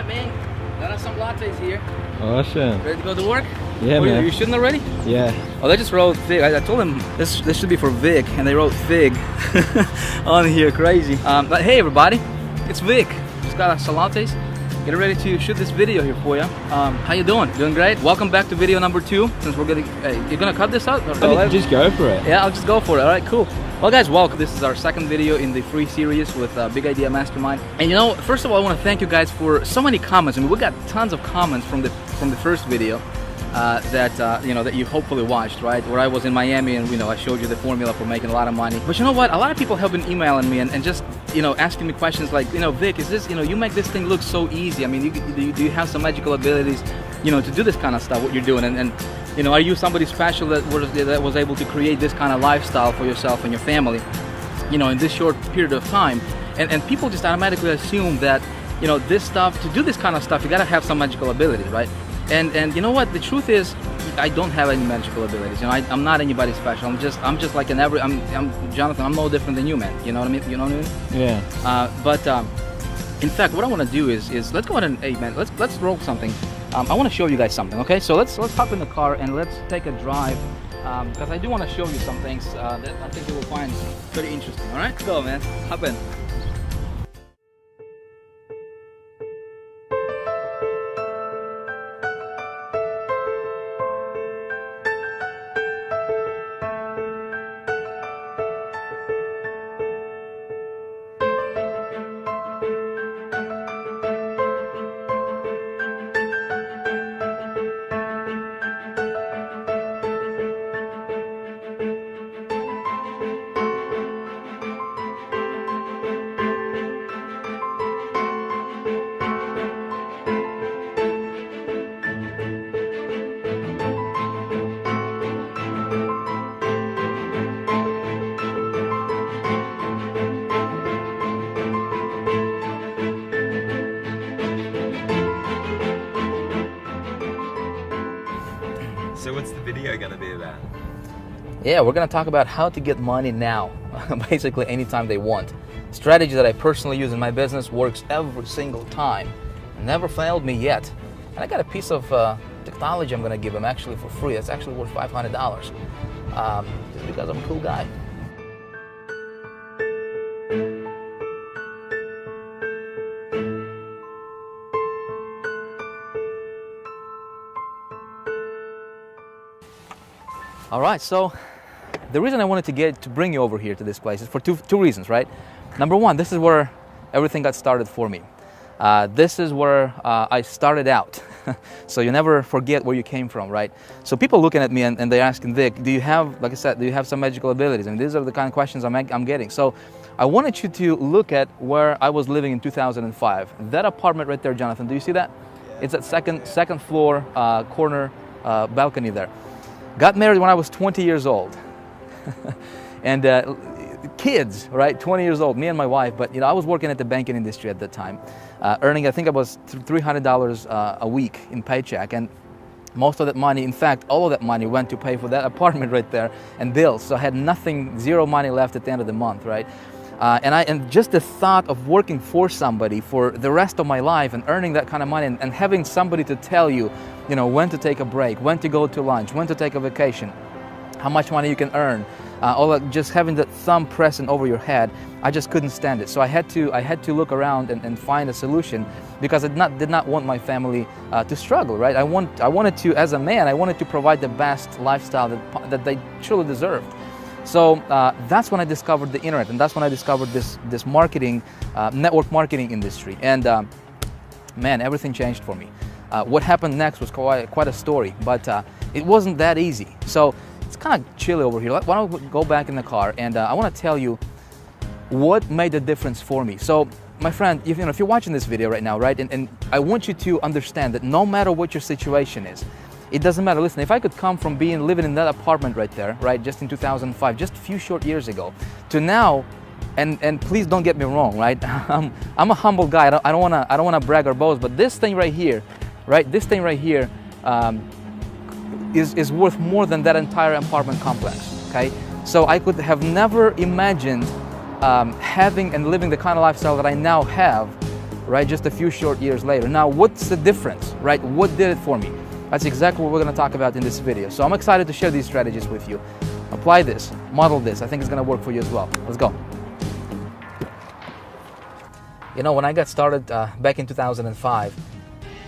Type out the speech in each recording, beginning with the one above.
Alright, man. Got us some lattes here. Awesome. Ready to go to work? Yeah, man. You shouldn't already? Yeah. Oh, they just wrote Fig. I told them this should be for Vic, and they wrote Fig on here. Crazy. But hey, everybody, it's Vic. Just got us some lattes. Getting ready to shoot this video here for you. How you doing? Doing great? Welcome back to video number 2. Since we're getting, you're gonna cut this out? Just go for it. Yeah, I'll just go for it. All right, cool. Well, guys, welcome. This is our second video in the free series with Big Idea Mastermind. And you know, first of all, I want to thank you guys for so many comments. I mean, we got tons of comments from the first video that you hopefully watched, right? Where I was in Miami and I showed you the formula for making a lot of money. But you know what? A lot of people have been emailing me and just asking me questions like, Vic, is this you make this thing look so easy? I mean, do you have some magical abilities, to do this kind of stuff? What you're doing and are you somebody special that was able to create this kind of lifestyle for yourself and your family, in this short period of time? And people just automatically assume that, this stuff, to do this kind of stuff, you gotta have some magical ability, right? And you know what? The truth is, I don't have any magical abilities. I'm not anybody special. I'm just like I'm Jonathan. I'm no different than you, man. You know what I mean? You know what I mean? Yeah. But in fact, what I want to do is let's go ahead and, hey man, let's roll something. I want to show you guys something. Okay, so let's hop in the car and let's take a drive because I do want to show you some things that I think you will find pretty interesting. All right, let's go, man. Hop in. So what's the video gonna be about? Yeah, we're gonna talk about how to get money now, basically anytime they want. Strategy that I personally use in my business, works every single time. Never failed me yet. And I got a piece of technology I'm gonna give them actually for free. It's actually worth $500, just because I'm a cool guy. All right, so the reason I wanted to bring you over here to this place is for two reasons, right? Number one, this is where everything got started for me. This is where I started out. So you never forget where you came from, right? So people looking at me and they're asking, Vic, do you have, like I said, do you have some magical abilities? I mean, these are the kind of questions I'm getting. So I wanted you to look at where I was living in 2005. That apartment right there, Jonathan, do you see that? It's that second floor corner balcony there. Got married when I was 20 years old. And kids, right, 20 years old, me and my wife, but I was working at the banking industry at that time, earning, I think it was $300 a week in paycheck, and most of that money, in fact, all of that money went to pay for that apartment right there and bills, so I had nothing, zero money left at the end of the month, right? And just the thought of working for somebody for the rest of my life and earning that kind of money and having somebody to tell you, when to take a break, when to go to lunch, when to take a vacation, how much money you can earn, all that, just having that thumb pressing over your head, I just couldn't stand it. So I had to look around and find a solution because I did not want my family to struggle, right? I wanted to, as a man, I wanted to provide the best lifestyle that they truly deserved. So that's when I discovered the internet, and that's when I discovered this marketing, network marketing industry. And man, everything changed for me. What happened next was quite a story, but it wasn't that easy. So it's kind of chilly over here. Why don't we go back in the car, and I want to tell you what made the difference for me. So my friend, if you're watching this video right now, right, and I want you to understand that no matter what your situation is, it doesn't matter. Listen, if I could come from living in that apartment right there, right, just in 2005, just a few short years ago, to now, and please don't get me wrong, right? I'm a humble guy. I don't wanna brag or boast, but this thing right here, right? This thing right here is worth more than that entire apartment complex. Okay, so I could have never imagined having and living the kind of lifestyle that I now have right? Just a few short years later. Now, what's the difference, right? What did it for me? That's exactly what we're going to talk about in this video. So I'm excited to share these strategies with you. Apply this, model this. I think it's going to work for you as well. Let's go. You know, when I got started back in 2005,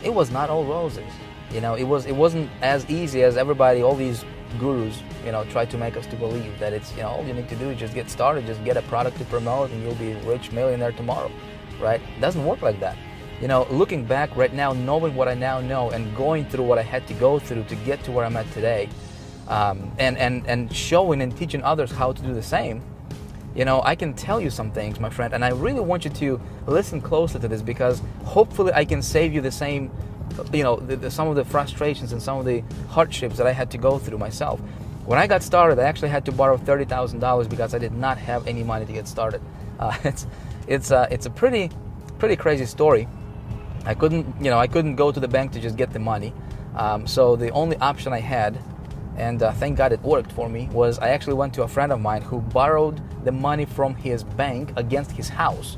it was not all roses. You know, it wasn't as easy as everybody, all these gurus, you know, try to make us to believe that it's, you know, all you need to do is just get started, just get a product to promote and you'll be a rich millionaire tomorrow, right? It doesn't work like that. You know, looking back right now, knowing what I now know and going through what I had to go through to get to where I'm at today, and showing and teaching others how to do the same, you know, I can tell you some things, my friend, and I really want you to listen closely to this, because hopefully I can save you the same, you know, some of the frustrations and some of the hardships that I had to go through myself. When I got started, I actually had to borrow $30,000 because I did not have any money to get started. It's a pretty crazy story. I couldn't go to the bank to just get the money. So the only option I had, and thank God it worked for me, was I actually went to a friend of mine who borrowed the money from his bank against his house.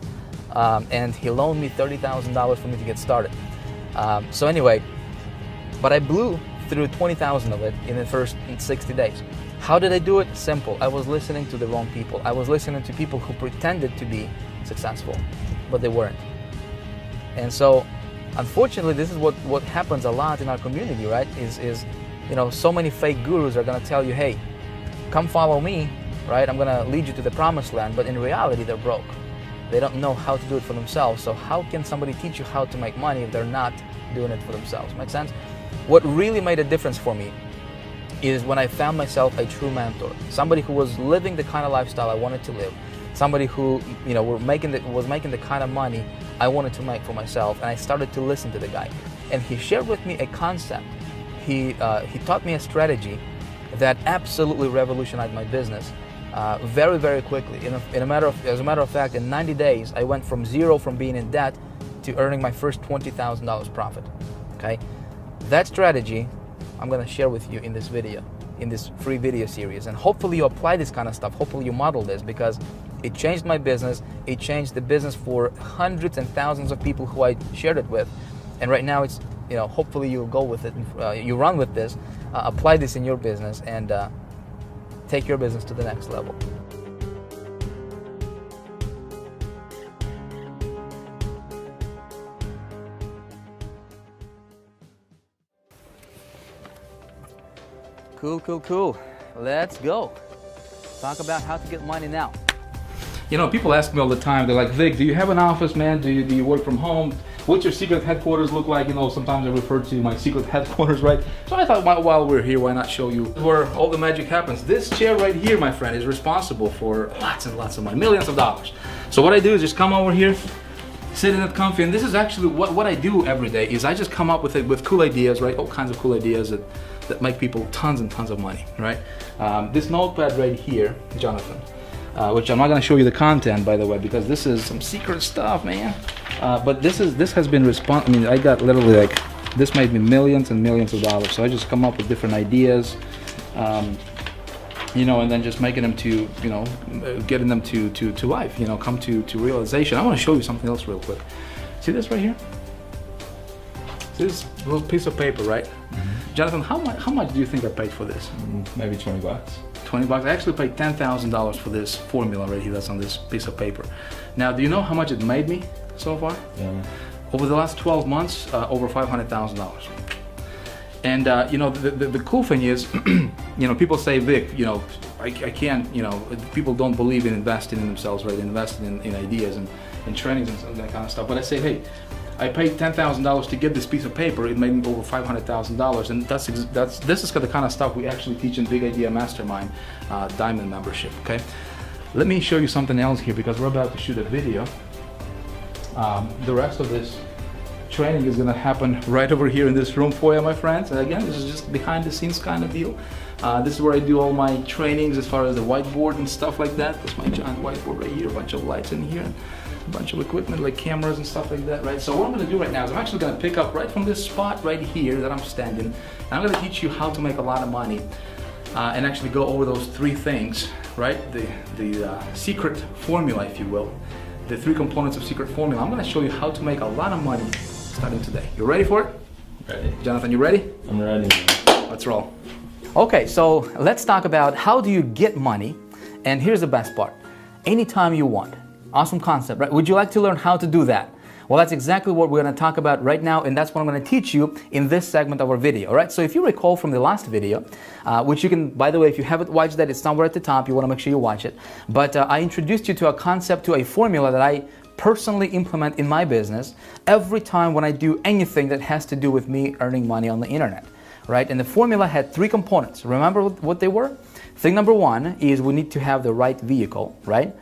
And he loaned me $30,000 for me to get started. So anyway, but I blew through 20,000 of it in the first 60 days. How did I do it? Simple. I was listening to the wrong people. I was listening to people who pretended to be successful, but they weren't. And so, unfortunately, this is what happens a lot in our community, right? Is you know, so many fake gurus are going to tell you, hey, come follow me, right? I'm going to lead you to the promised land. But in reality, they're broke. They don't know how to do it for themselves. So how can somebody teach you how to make money if they're not doing it for themselves? Make sense? What really made a difference for me is when I found myself a true mentor, somebody who was living the kind of lifestyle I wanted to live, somebody who, you know, was making the kind of money I wanted to make for myself, and I started to listen to the guy. And he shared with me a concept. He taught me a strategy that absolutely revolutionized my business very, very quickly. As a matter of fact, in 90 days, I went from zero, from being in debt, to earning my first $20,000 profit. Okay, that strategy I'm going to share with you in this video, in this free video series, and hopefully you apply this kind of stuff. Hopefully you model this, because it changed my business. It changed the business for hundreds and thousands of people who I shared it with, and right now it's, you know, hopefully you'll go with it, you run with this, apply this in your business, and take your business to the next level. Cool. Let's go. Talk about how to get money now. You know, people ask me all the time, they're like, Vic, do you have an office, man? Do you work from home? What's your secret headquarters look like? You know, sometimes I refer to my secret headquarters, right? So I thought, while we're here, why not show you where all the magic happens? This chair right here, my friend, is responsible for lots and lots of money, millions of dollars. So what I do is just come over here, sit in it comfy, and this is actually what I do every day, is I just come up with cool ideas, right? All kinds of cool ideas that make people tons and tons of money, right? This notepad right here, Jonathan, which I'm not going to show you the content, by the way, because this is some secret stuff, man. But this has been I mean, I got literally, like, this made me millions and millions of dollars. So I just come up with different ideas, you know, and then just making them to, you know, getting them to life, you know, come to realization. I want to show you something else real quick. See this right here? See this little piece of paper, right? Mm-hmm. Jonathan, how much do you think I paid for this? Maybe 20 bucks. 20 bucks. I actually paid $10,000 for this formula right here that's on this piece of paper. Now, do you know how much it made me so far? Yeah. Over the last 12 months, over $500,000. And you know, the cool thing is, you know, people say, Vic, you know, I can't, you know, people don't believe in investing in themselves, right? Investing in ideas and trainings and that kind of stuff. But I say, hey, I paid $10,000 to get this piece of paper. It made me over $500,000, and this is the kind of stuff we actually teach in Big Idea Mastermind Diamond membership. Okay, let me show you something else here, because we're about to shoot a video. The rest of this training is going to happen right over here in this room for you, my friends. And again, this is just behind the scenes kind of deal. This is where I do all my trainings as far as the whiteboard and stuff like that. That's my giant whiteboard right here, a bunch of lights in here, a bunch of equipment like cameras and stuff like that, right? So what I'm going to do right now is I'm actually going to pick up right from this spot right here that I'm standing, and I'm going to teach you how to make a lot of money and actually go over those three things, right? The secret formula, if you will, the 3 components of secret formula. I'm going to show you how to make a lot of money starting today. You ready for it? Ready. Jonathan, you ready? I'm ready. Let's roll. Okay, so let's talk about how do you get money, and here's the best part. Anytime you want. Awesome concept, right? Would you like to learn how to do that? Well, that's exactly what we're going to talk about right now, and that's what I'm going to teach you in this segment of our video, all right? So if you recall from the last video, which you can, by the way, if you haven't watched that, it's somewhere at the top. You want to make sure you watch it. But I introduced you to a concept, to a formula that I personally implement in my business every time when I do anything that has to do with me earning money on the internet, right? And the formula had 3 components. Remember what they were? Thing number 1 is we need to have the right vehicle, right?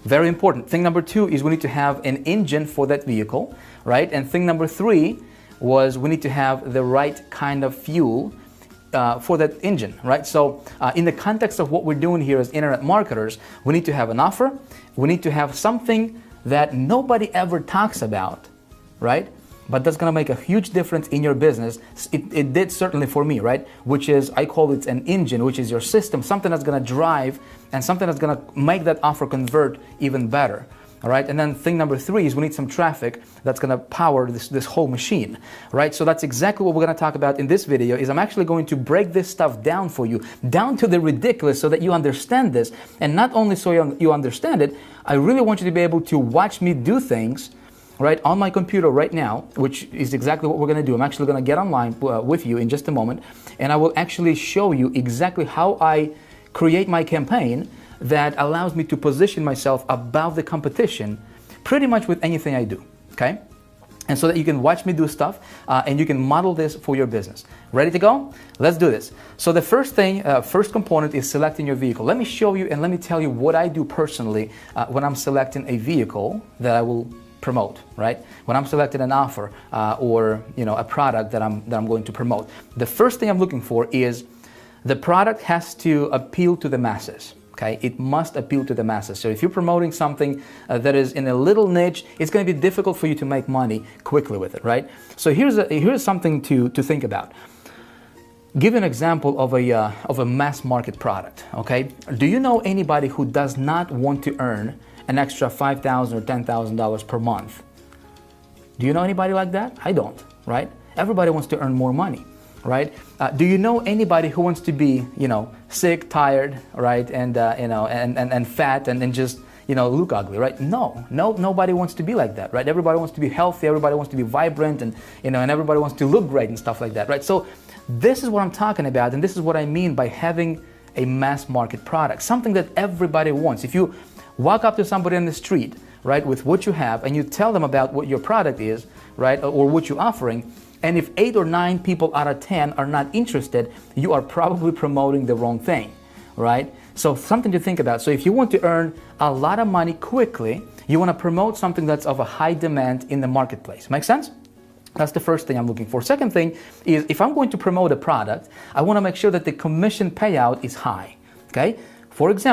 Very important. Thing number 2 is we need to have an engine for that vehicle, right? And thing number 3 was we need to have the right kind of fuel for that engine, right? So in the context of what we're doing here as internet marketers, we need to have an offer. We need to have something that nobody ever talks about, right? But that's going to make a huge difference in your business. It did certainly for me, right? Which is, I call it an engine, which is your system, something that's going to drive and something that's going to make that offer convert even better, all right? And then thing number 3 is we need some traffic that's going to power this whole machine, right? So that's exactly what we're going to talk about in this video. Is I'm actually going to break this stuff down for you, down to the ridiculous, so that you understand this. And not only so you understand it, I really want you to be able to watch me do things right on my computer right now, which is exactly what we're going to do. I'm actually going to get online with you in just a moment, and I will actually show you exactly how I create my campaign that allows me to position myself above the competition pretty much with anything I do, okay? And so that you can watch me do stuff and you can model this for your business. Ready to go? Let's do this. So the first thing, first component is selecting your vehicle. Let me show you and let me tell you what I do personally when I'm selecting a vehicle that I will promote, right? When I'm selecting an offer or a product that I'm going to promote, the first thing I'm looking for is the product has to appeal to the masses. Okay, it must appeal to the masses. So if you're promoting something that is in a little niche, it's going to be difficult for you to make money quickly with it, right? So here's something to think about. Give an example of a mass market product. Okay, do you know anybody who does not want to earn an extra $5,000 or $10,000 per month? Do you know anybody like that? I don't, right? Everybody wants to earn more money, right? Do you know anybody who wants to be, sick, tired, right, and fat and just look ugly, right? No, nobody wants to be like that, right? Everybody wants to be healthy. Everybody wants to be vibrant, and and everybody wants to look great and stuff like that, right? So this is what I'm talking about, and this is what I mean by having a mass market product, something that everybody wants. If you walk up to somebody on the street, right, with what you have, and you tell them about what your product is, right, or what you're offering, and if 8 or 9 people out of 10 are not interested, you are probably promoting the wrong thing, right? So something to think about. So if you want to earn a lot of money quickly, you want to promote something that's of a high demand in the marketplace. Make sense? That's the first thing I'm looking for. Second thing is, if I'm going to promote a product, I want to make sure that the commission payout is high, okay? For example,